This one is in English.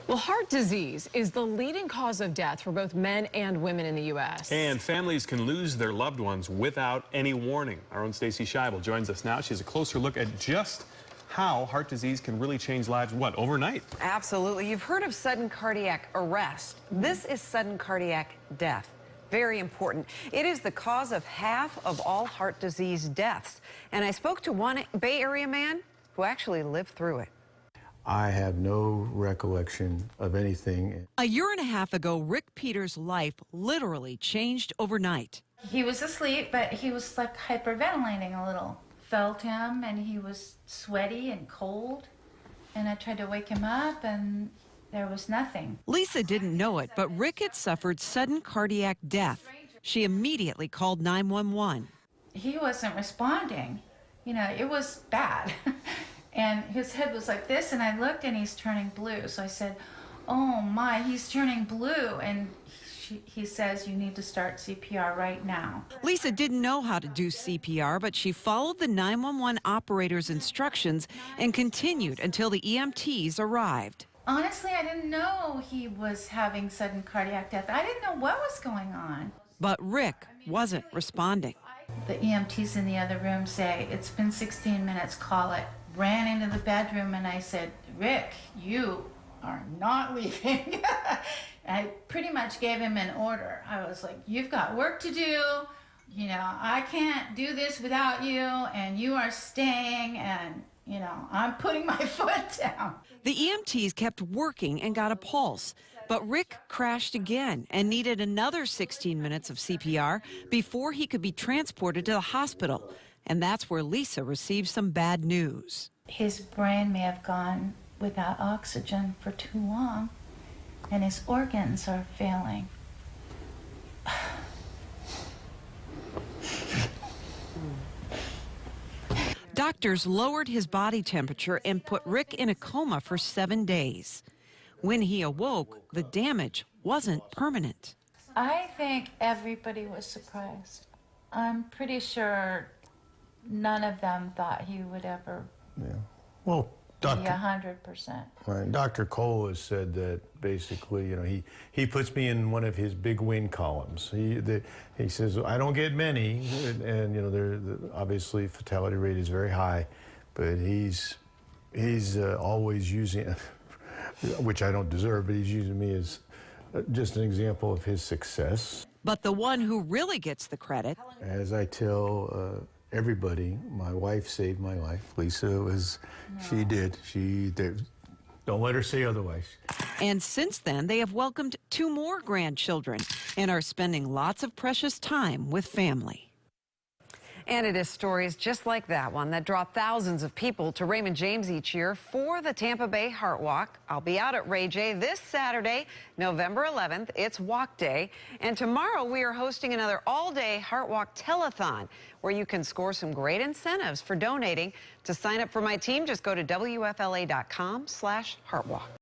Well, heart disease is the leading cause of death for both men and women in the U.S. And families can lose their loved ones without any warning. Our own Stacy Scheibel joins us now. She has a closer look at just how heart disease can really change lives, overnight? Absolutely. You've heard of sudden cardiac arrest. This is sudden cardiac death. Very important. It is the cause of half of all heart disease deaths. And I spoke to one Bay Area man who actually lived through it. I have no recollection of anything. A year and a half ago, Rick Peters' life literally changed overnight. He was asleep, but he was like hyperventilating a little. Felt him, and he was sweaty and cold. And I tried to wake him up, and there was nothing. Lisa didn't know it, but Rick had suffered sudden cardiac death. She immediately called 911. He wasn't responding. You know, it was bad. And his head was like this, and I looked, and he's turning blue. So I said, oh my, he's turning blue. And he says, you need to start CPR right now. Lisa didn't know how to do CPR, but she followed the 911 operator's instructions and continued until the EMTs arrived. Honestly, I didn't know he was having sudden cardiac death. I didn't know what was going on. But Rick wasn't responding. The EMTs in the other room say, it's been 16 minutes, call it. Ran into the bedroom, and I said, Rick, you are not leaving. I pretty much gave him an order. I was like, you've got work to do. You know, I can't do this without you, and you are staying, and, you know, I'm putting my foot down. The EMTs kept working and got a pulse, but Rick crashed again and needed another 16 minutes of CPR before he could be transported to the hospital. And that's where Lisa received some bad news. His brain may have gone without oxygen for too long, and his organs are failing. Doctors lowered his body temperature and put Rick in a coma for 7 days. When he awoke, the damage wasn't permanent. I think everybody was surprised. I'm pretty sure none of them thought he would ever Well, be 100%. Right. Dr. Cole has said that basically, you know, he puts me in one of his big win columns. He says, I don't get many, and you know, obviously fatality rate is very high, but he's always using, which I don't deserve, but he's using me as just an example of his success. But the one who really gets the credit, as I tell everybody, my wife saved my life. Lisa she did. Don't let her say otherwise. and since then they have welcomed 2 more grandchildren and are spending lots of precious time with family. And it is stories just like that one that draw thousands of people to Raymond James each year for the Tampa Bay Heart Walk. I'll be out at Ray J this Saturday, November 11th. It's Walk Day. And tomorrow we are hosting another all-day Heart Walk telethon where you can score some great incentives for donating. To sign up for my team, just go to WFLA.com/heartwalk.